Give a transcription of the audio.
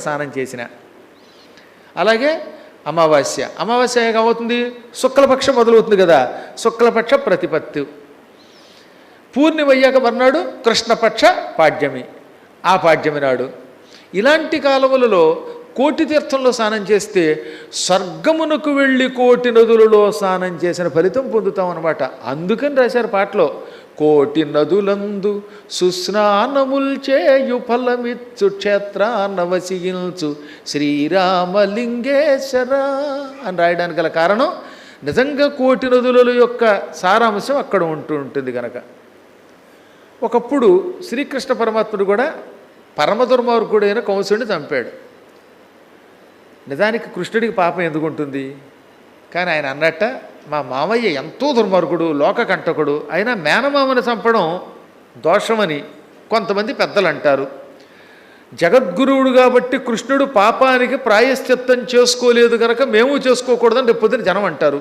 స్నానం చేసిన. అలాగే అమావాస్య, అమావాస్య ఏమవుతుంది? శుక్లపక్షం మొదలవుతుంది కదా, శుక్లపక్ష ప్రతిపత్తి. పూర్ణిమ అయ్యాక మర్నాడు కృష్ణపక్ష పాడ్యమి, ఆ పాడ్యమి నాడు. ఇలాంటి కాలములలో కోటి తీర్థంలో స్నానం చేస్తే స్వర్గమునకు వెళ్ళి కోటి నదులలో స్నానం చేసిన ఫలితం పొందుతాం అన్నమాట. అందుకని రాశారు పాటలో, కోటి నదులందు సుస్నానముల్ చేయు ఫలమిచ్చు క్షేత్రాన్నవసించు శ్రీరామలింగేశ్వర అని రాయడానికి గల కారణం నిజంగా కోటి నదుల యొక్క సారాంశం అక్కడ ఉంటుంది కనుక. ఒకప్పుడు శ్రీకృష్ణ పరమాత్ముడు కూడా పరమదుర్మార్గుడైన కంసుడిని చంపాడు. నిజానికి కృష్ణుడికి పాపం ఎందుకు ఉంటుంది? కానీ ఆయన అన్నట్ట, మా మామయ్య ఎంతో దుర్మార్గుడు, లోకకంటకుడు, అయినా మేనమామని చంపడం దోషమని కొంతమంది పెద్దలు అంటారు. జగద్గురువుడు కాబట్టి కృష్ణుడు పాపానికి ప్రాయశ్చిత్తం చేసుకోలేదు కనుక మేము చేసుకోకూడదని రేపొద్దున జనం అంటారు.